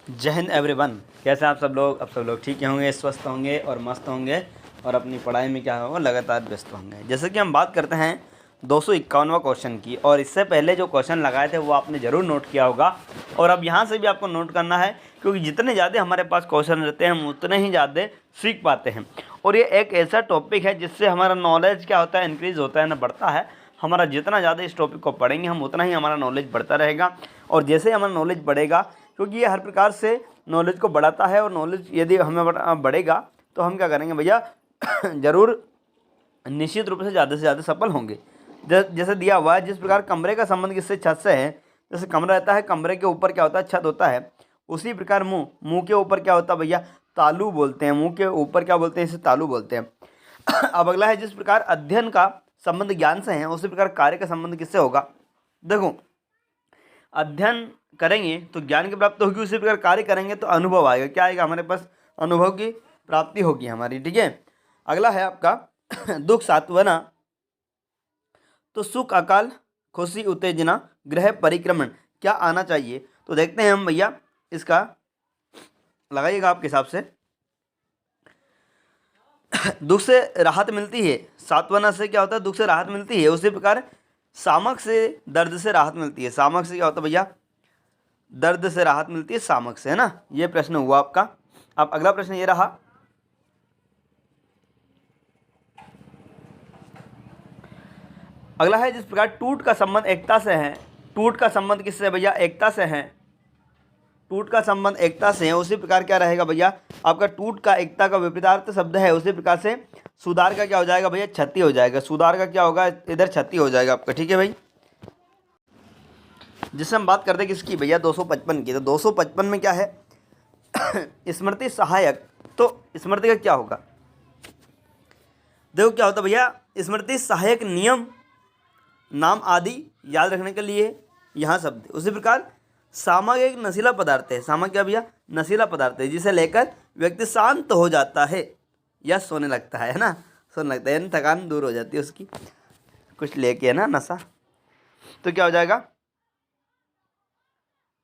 जय हिंद एवरीवन। कैसे आप सब लोग? आप सब लोग ठीक होंगे, स्वस्थ होंगे और मस्त होंगे और अपनी पढ़ाई में क्या होगा लगातार व्यस्त होंगे। जैसे कि हम बात करते हैं 251वां क्वेश्चन की, और इससे पहले जो क्वेश्चन लगाए थे वो आपने ज़रूर नोट किया होगा और अब यहाँ से भी आपको नोट करना है, क्योंकि जितने ज़्यादा हमारे पास क्वेश्चन रहते हैं हम उतने ही ज़्यादा सीख पाते हैं। और ये एक ऐसा टॉपिक है जिससे हमारा नॉलेज क्या होता है, इंक्रीज़ होता है ना बढ़ता है। हमारा जितना ज़्यादा इस टॉपिक को पढ़ेंगे हम उतना ही हमारा नॉलेज बढ़ता रहेगा, और जैसे हमारा नॉलेज बढ़ेगा, क्योंकि ये हर प्रकार से नॉलेज को बढ़ाता है, और नॉलेज यदि हमें बढ़ेगा तो हम क्या करेंगे भैया ज़रूर निश्चित रूप से ज़्यादा सफल होंगे। जैसे दिया हुआ है, जिस प्रकार कमरे का संबंध किससे, छत से है। जैसे कमरा रहता है, कमरे के ऊपर क्या होता है, छत होता है। उसी प्रकार मुंह के ऊपर क्या होता है भैया, तालू बोलते हैं। मुंह के ऊपर क्या बोलते हैं, इसे तालू बोलते हैं। अब अगला है, जिस प्रकार अध्ययन का संबंध ज्ञान से है उसी प्रकार कार्य का संबंध किससे होगा। देखो, अध्ययन करेंगे तो ज्ञान की प्राप्ति होगी, उसी प्रकार कार्य करेंगे तो अनुभव आएगा। क्या आएगा हमारे पास, अनुभव की प्राप्ति होगी हमारी। ठीक है, अगला है आपका दुख सांत्वना तो सुख अकाल खुशी उत्तेजना गृह परिक्रमण क्या आना चाहिए। तो देखते हैं हम भैया, इसका लगाइएगा आपके हिसाब से। दुख से राहत मिलती है, सांत्वना से क्या होता है, दुख से राहत मिलती है। उसी प्रकार सामक से दर्द से राहत मिलती है। सामक से क्या होता है भैया, दर्द से राहत मिलती है सामक से, है ना। ये प्रश्न हुआ आपका। अब अगला प्रश्न ये रहा, अगला है, जिस प्रकार टूट का संबंध एकता से है। टूट का संबंध किससे है भैया, एकता से है। टूट का संबंध एकता से है, उसी प्रकार क्या रहेगा भैया आपका, टूट का एकता का विपरीतार्थ शब्द है। उसी प्रकार से सुधार का क्या हो जाएगा भैया, क्षति हो जाएगा। सुधार का क्या होगा, इधर क्षति हो जाएगा आपका। ठीक है भाई, जिससे हम बात करते हैं किसकी भैया, 255 की। तो 255 में क्या है स्मृति सहायक। तो स्मृति का क्या होगा, देखो क्या होता है भैया, स्मृति सहायक नियम नाम आदि याद रखने के लिए यहाँ शब्द। उसी प्रकार सामक एक नशीला पदार्थ है। सामक क्या भैया, नशीला पदार्थ है, जिसे लेकर व्यक्ति शांत हो जाता है या सोने लगता है ना। सोने लगता है यानी थकान दूर हो जाती है उसकी, कुछ लेके, है ना, नशा। तो क्या हो जाएगा,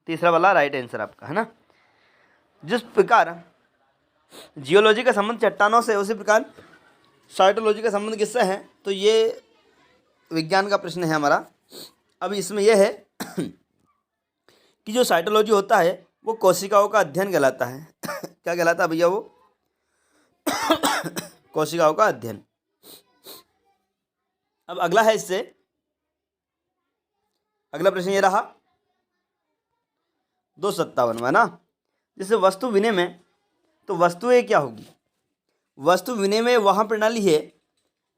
तीसरा वाला राइट आंसर आपका, है ना। जिस प्रकार जियोलॉजी का संबंध चट्टानों से, उसी प्रकार साइटोलॉजी का संबंध किससे है। तो ये विज्ञान का प्रश्न है हमारा। अब इसमें यह है कि जो साइटोलॉजी होता है वो कोशिकाओं का अध्ययन कहलाता है। क्या कहलाता है भैया, वो कोशिकाओं का अध्ययन। अब अगला है, इससे अगला प्रश्न ये रहा 257 ना। जैसे वस्तु विनिमय, तो वस्तुएं क्या होगी, वस्तु विनिमय वह प्रणाली है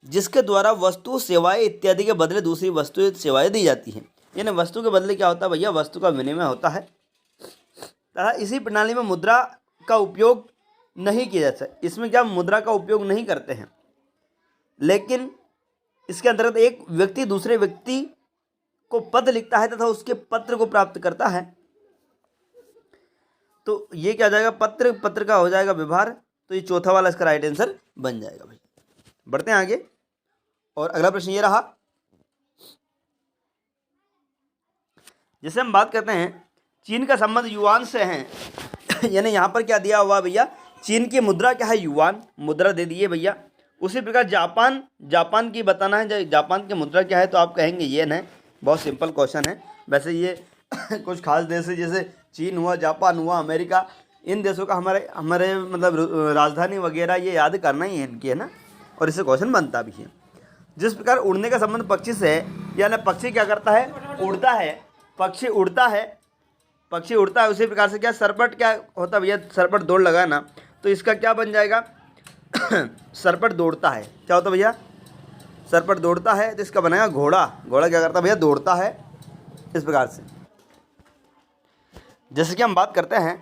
जिसके द्वारा वस्तु सेवाएं इत्यादि के बदले दूसरी वस्तुएं सेवाएं दी जाती हैं। यानी वस्तु के बदले क्या होता है भैया, वस्तु का विनिमय होता है। तथा इसी प्रणाली में मुद्रा का उपयोग नहीं किया जाता। इसमें क्या मुद्रा का उपयोग नहीं करते हैं, लेकिन इसके अंतर्गत एक व्यक्ति दूसरे व्यक्ति को पत्र लिखता है तथा उसके पत्र को प्राप्त करता है। तो ये क्या हो जाएगा, पत्र का हो जाएगा व्यवहार। तो ये चौथा वाला इसका राइट आंसर बन जाएगा भाई। बढ़ते हैं आगे, और अगला प्रश्न ये रहा, जैसे हम बात करते हैं चीन का संबंध युआन से है। यानी यहाँ पर क्या दिया हुआ भैया, चीन की मुद्रा क्या है, युआन मुद्रा दे दिए भैया। उसी प्रकार जापान की बताना है, जापान की मुद्रा क्या है, तो आप कहेंगे येन है। बहुत सिंपल क्वेश्चन है वैसे ये। कुछ खास देश है, जैसे चीन हुआ, जापान हुआ, अमेरिका, इन देशों का हमारे मतलब राजधानी वगैरह ये याद करना ही है इनकी, है ना, और इससे क्वेश्चन बनता भी है। जिस प्रकार उड़ने का संबंध पक्षी से है, यानी पक्षी क्या करता है, उड़ता है। पक्षी उड़ता है, उसी प्रकार से क्या सरपट क्या होता है भैया, सरपट दौड़ लगाना। तो इसका क्या बन जाएगा सरपट दौड़ता है। क्या होता है भैया, सरपट दौड़ता है, तो इसका बनेगा घोड़ा। घोड़ा क्या करता है भैया, दौड़ता है। इस प्रकार से जैसे कि हम बात करते हैं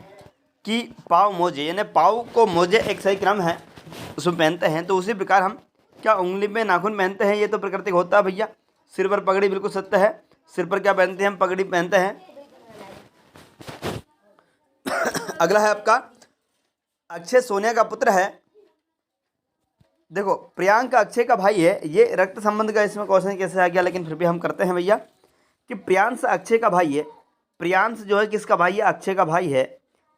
कि पाव मोजे, यानी पाव को मोजे एक सही क्रम है उसमें पहनते हैं। तो उसी प्रकार हम क्या उंगली में नाखून पहनते हैं, ये तो प्राकृतिक होता है भैया। सिर पर पगड़ी, बिल्कुल सत्य है, सिर पर क्या पहनते हैं हम, पगड़ी पहनते हैं। अगला है आपका अक्षय सोनिया का पुत्र है। देखो, प्रियांक अक्षय का भाई है। ये रक्त संबंध का इसमें क्वेश्चन कैसे आ गया, लेकिन फिर भी हम करते हैं भैया कि प्रियांश अक्षय का भाई है। प्रियांश जो है किसका भाई है, अक्षय का भाई है।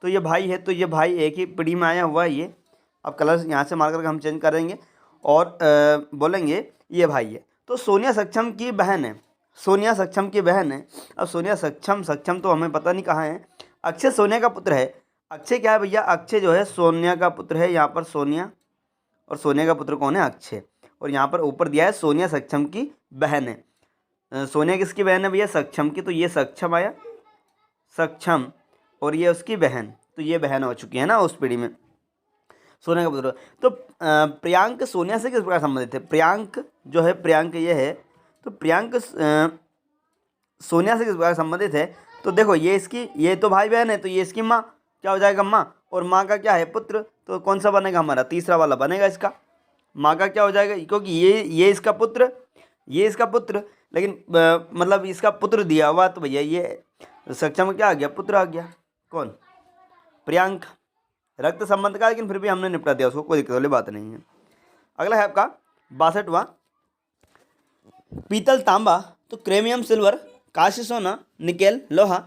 तो ये भाई है, तो ये भाई एक ही पीढ़ी में आया हुआ है ये। अब कलर यहाँ से मार करके हम चेंज करेंगे और बोलेंगे ये भाई है। तो सोनिया सक्षम की बहन है, सोनिया सक्षम की बहन है। अब सोनिया सक्षम तो हमें पता नहीं कहाँ है। अक्षय सोनिया का पुत्र है। अक्षय क्या है भैया, अक्षय जो है सोनिया का पुत्र है। यहाँ पर सोनिया और सोनिया का पुत्र कौन है, अक्षय। और यहाँ पर ऊपर दिया है सोनिया सक्षम की बहन है। सोनिया किसकी बहन है भैया, सक्षम की। तो ये सक्षम आया, सक्षम, और ये उसकी बहन, तो ये बहन हो चुकी है ना उस पीढ़ी में, सोनिया का पुत्र। तो प्रियांक सोनिया से किस प्रकार संबंधित है, प्रियांक जो है, प्रियांक ये है, तो प्रियांक सोनिया से किस प्रकार संबंधित है। तो देखो ये इसकी, ये तो भाई बहन है, तो ये इसकी माँ क्या हो जाएगा, माँ, और माँ का क्या है, पुत्र। तो कौन सा बनेगा हमारा, तीसरा वाला बनेगा इसका। माँ का क्या हो जाएगा, क्योंकि ये इसका पुत्र, ये इसका पुत्र, लेकिन मतलब इसका पुत्र दिया हुआ, तो भैया ये सक्षम क्या आ गया, पुत्र आ गया। कौन, प्रियांक। रक्त संबंध का, लेकिन फिर भी हमने निपटा दिया उसको, कोई दिक्कत वाली बात नहीं है। अगला है आपका 62वां, पीतल तांबा, तो क्रेमियम सिल्वर, कांस्य सोना, निकेल लोहा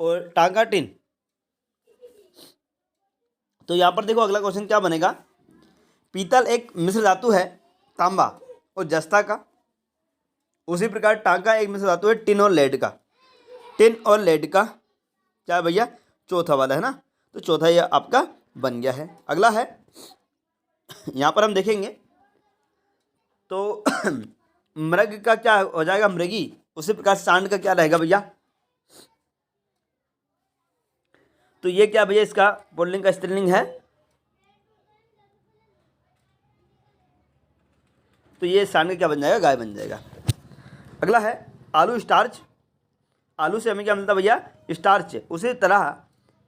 और टांका टिन। तो यहाँ पर देखो अगला क्वेश्चन क्या बनेगा, पीतल एक मिश्र धातु है तांबा और जस्ता का, उसी प्रकार टांका एक मिश्र धातु है टिन और लेड का। टिन और लेड का क्या है भैया, चौथा वाला है ना, तो चौथा ये आपका बन गया है। अगला है यहाँ पर हम देखेंगे तो मृग का क्या हो जाएगा, मृगी। उसी प्रकार सांड का क्या रहेगा भैया, तो ये क्या भैया, इसका पुल्लिंग का स्त्रीलिंग है, तो ये सांड का क्या बन जाएगा, गाय बन जाएगा। अगला है आलू स्टार्च, आलू से हमें क्या मिलता है भैया, स्टार्च। उसी तरह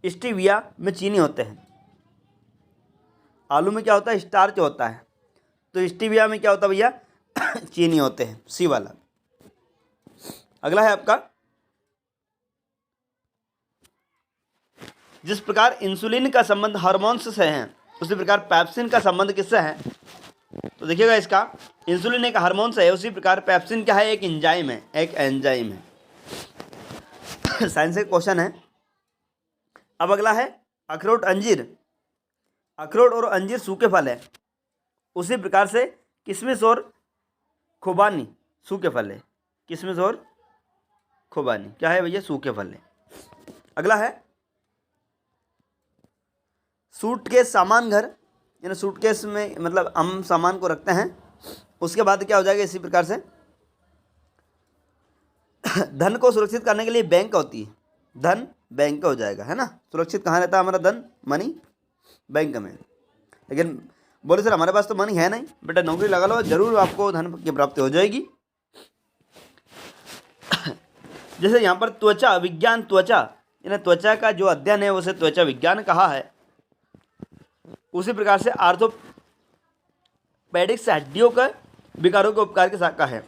स्टीविया में चीनी होते हैं, आलू में क्या होता है, स्टार्च होता है, तो स्टीविया में क्या होता है भैया, चीनी होते हैं, सी वाला। अगला है आपका, जिस प्रकार इंसुलिन का संबंध हार्मोन्स से है, उसी प्रकार पेप्सिन का संबंध किससे है। तो देखिएगा इसका, इंसुलिन एक हार्मोन्स है, उसी प्रकार पेप्सिन क्या है, एक एंजाइम है, एक एंजाइम है। साइंस का क्वेश्चन है। अब अगला है अखरोट अंजीर, अखरोट और अंजीर सूखे फल है, उसी प्रकार से किशमिश और खुबानी सूखे फल है, किशमिश और खुबानी क्या है भैया, सूखे फल है। अगला है सूटकेस सामान घर, यानी सूटकेस में मतलब हम सामान को रखते हैं, उसके बाद क्या हो जाएगा, इसी प्रकार से धन को सुरक्षित करने के लिए बैंक होती है, धन बैंक हो जाएगा, है ना। सुरक्षित कहाँ रहता है हमारा धन, मनी, बैंक में। लेकिन बोले सर हमारे पास तो मनी है नहीं, बेटा नौकरी लगा लो, जरूर आपको धन की प्राप्ति हो जाएगी। जैसे यहाँ पर त्वचा विज्ञान, त्वचा यानी त्वचा का जो अध्ययन है उसे त्वचा विज्ञान कहा है, उसी प्रकार से आर्थोपेडिक्स हड्डियों का विकारों के उपकार की शाखा है,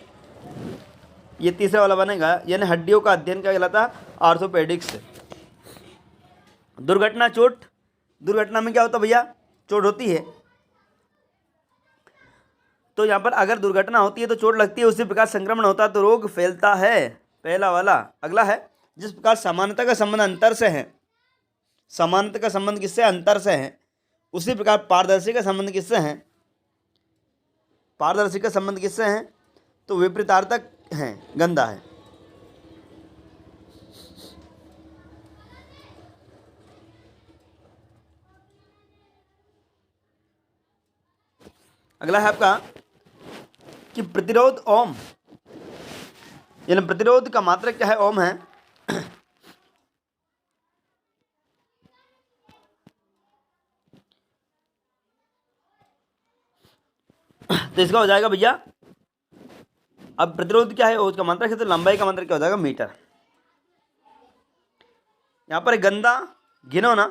ये तीसरा वाला बनेगा, यानी हड्डियों का अध्ययन क्या कहलाता है, आर्थोपेडिक्स। दुर्घटना चोट, दुर्घटना में क्या होता है भैया, चोट होती है, तो यहाँ पर अगर दुर्घटना होती है तो चोट लगती है, उसी प्रकार संक्रमण होता है तो रोग फैलता है, पहला वाला। अगला है जिस प्रकार समानता का संबंध अंतर से है, समानता का संबंध किससे, अंतर से है, उसी प्रकार पारदर्शी का संबंध किससे है, पारदर्शी का संबंध किससे है, तो विपरीतार्थक है, गंदा है। अगला है आपका कि प्रतिरोध ओम, यानी प्रतिरोध का मात्रक क्या है, ओम है। तो इसका हो जाएगा भैया, अब प्रतिरोध क्या है, उसका मात्रक है, तो लंबाई का मात्रक क्या हो जाएगा, मीटर। यहाँ पर गंदा घिनौना,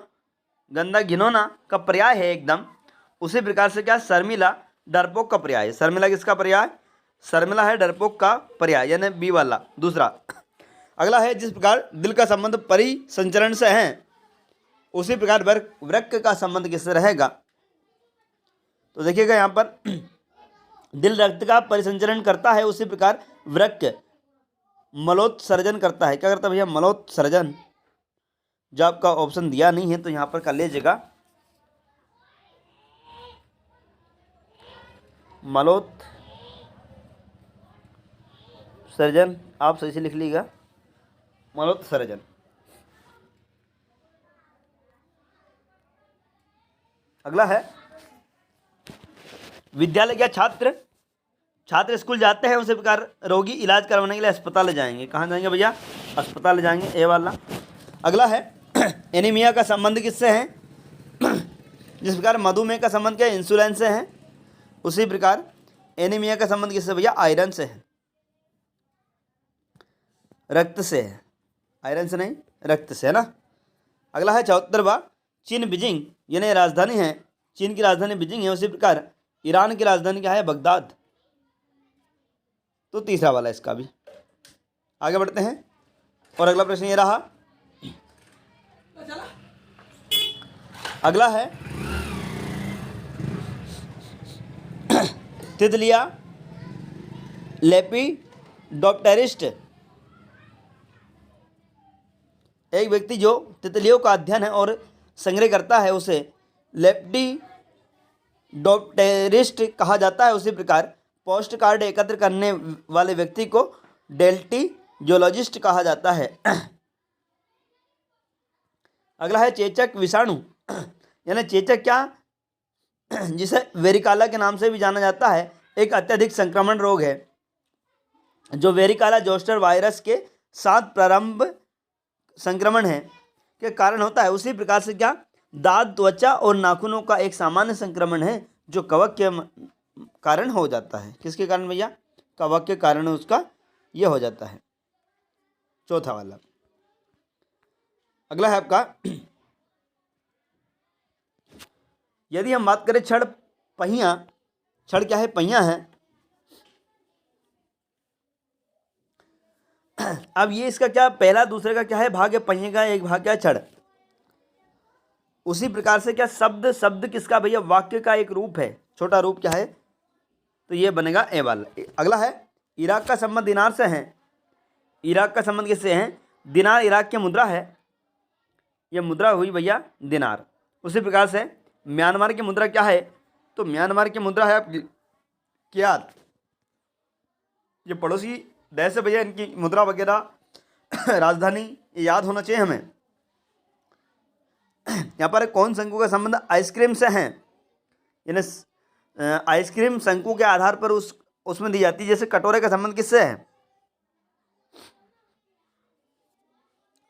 गंदा घिनौना का पर्याय है एकदम, उसी प्रकार से क्या, शर्मिला डरपोक का पर्याय है। शर्मिला किसका पर्याय, शर्मिला है डरपोक का पर्याय, यानी बी वाला दूसरा। अगला है जिस प्रकार दिल का संबंध परिसंचरण से है, उसी प्रकार वृक्क का संबंध किससे रहेगा। तो देखिएगा यहाँ पर दिल रक्त का परिसंचरण करता है, उसी प्रकार वृक्क मलोत्सर्जन करता है। क्या करता है भैया, मलोत्सर्जन, जो आपका ऑप्शन दिया नहीं है तो यहाँ पर कर लीजिएगा मलोत सर्जन, आप सही से लिख लीजिएगा मलोत सर्जन। अगला है विद्यालय क्या छात्र स्कूल जाते हैं उसी प्रकार रोगी इलाज करवाने के लिए अस्पताल ले जाएंगे। कहाँ जाएंगे भैया? अस्पताल ले जाएंगे, ए वाला। अगला है एनीमिया का संबंध किससे है? जिस प्रकार मधुमेह का संबंध क्या इंसुलिन से है, उसी प्रकार एनीमिया का संबंध किससे भैया? आयरन से है, रक्त से है, आयरन से नहीं रक्त से है ना। अगला है 74वां चीन बीजिंग यानी राजधानी है, चीन की राजधानी बीजिंग है, उसी प्रकार ईरान की राजधानी क्या है? बगदाद। तो तीसरा वाला इसका भी। आगे बढ़ते हैं और अगला प्रश्न ये रहा। अगला है तितलिया लेपिडोप्टेरिस्ट, एक व्यक्ति जो तितलियों का अध्ययन है और संग्रह करता है उसे लेपिडोप्टेरिस्ट कहा जाता है। उसी प्रकार पोस्ट कार्ड एकत्र करने वाले व्यक्ति को डेल्टियोलॉजिस्ट कहा जाता है। अगला है चेचक विषाणु यानी चेचक क्या, जिसे वेरिकाला के नाम से भी जाना जाता है, एक अत्यधिक संक्रमण रोग है जो वेरिकाला जोस्टर वायरस के साथ प्रारंभ संक्रमण है के कारण होता है। उसी प्रकार से क्या दांत, त्वचा और नाखूनों का एक सामान्य संक्रमण है जो कवक के कारण हो जाता है। किसके कारण भैया? कवक के कारण उसका यह हो जाता है। चौथा वाला। अगला है आपका यदि हम बात करें क्षण पहिया, क्षण क्या है? पहिया है। अब ये इसका क्या पहला दूसरे का क्या है? भाग है, पहिए का एक भाग क्या? क्षण। उसी प्रकार से क्या शब्द किसका भैया? वाक्य का एक रूप है, छोटा रूप क्या है? तो ये बनेगा ए वाला। अगला है इराक का संबंध दिनार से है, इराक का संबंध किससे है? दिनार इराक की मुद्रा है, ये मुद्रा हुई भैया दिनार। उसी प्रकार से म्यांमार की मुद्रा क्या है? तो म्यांमार की मुद्रा है आपकी क्या? ये पड़ोसी देश है भैया, इनकी मुद्रा वगैरह राजधानी याद होना चाहिए हमें। यहाँ पर कौन शंकु का संबंध आइसक्रीम से है, यानी आइसक्रीम शंकु के आधार पर उसमें दी जाती है। जैसे कटोरे का संबंध किससे है?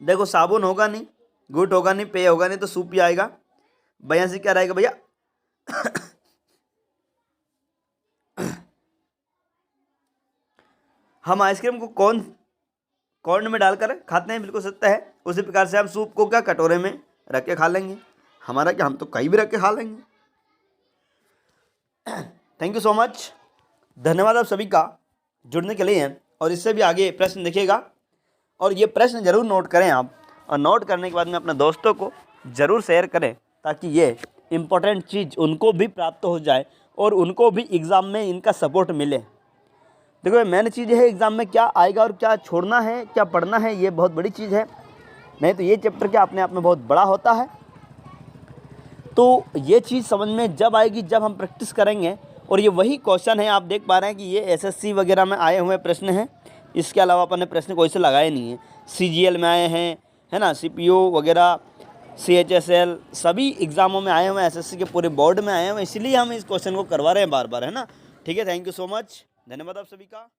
देखो साबुन होगा नहीं, गुट होगा नहीं, पेय होगा नहीं, तो सूप ही आएगा। बयां से क्या रहेगा भैया? हम आइसक्रीम को कॉर्न में डालकर खाते हैं, बिल्कुल सत्य है। उसी प्रकार से हम सूप को क्या कटोरे में रख के खा लेंगे। हमारा क्या, हम तो कहीं भी रख के खा लेंगे। थैंक यू सो मच, धन्यवाद आप सभी का जुड़ने के लिए। और इससे भी आगे प्रश्न देखिएगा और ये प्रश्न जरूर नोट करें आप, और नोट करने के बाद में अपने दोस्तों को ज़रूर शेयर करें ताकि ये इम्पोर्टेंट चीज़ उनको भी प्राप्त हो जाए और उनको भी एग्ज़ाम में इनका सपोर्ट मिले। देखो मेन चीज़ है एग्ज़ाम में क्या आएगा और क्या छोड़ना है, क्या पढ़ना है, ये बहुत बड़ी चीज़ है। नहीं तो ये चैप्टर क्या अपने आप में बहुत बड़ा होता है। तो ये चीज़ समझ में जब आएगी जब हम प्रैक्टिस करेंगे। और ये वही क्वेश्चन है, आप देख पा रहे हैं कि ये एसएससी वगैरह में आए हुए प्रश्न हैं। इसके अलावा अपन ने प्रश्न कोई से लगाए नहीं है। सीजीएल में आए हैं, है ना, सीपीओ वगैरह, सीएचएसएल सभी एग्ज़ामों में आए हुए हैं, एसएससी के पूरे बोर्ड में आए हुए हैं। इसलिए हम इस क्वेश्चन को करवा रहे हैं बार बार, है ना। ठीक है, थैंक यू सो मच, धन्यवाद आप सभी का।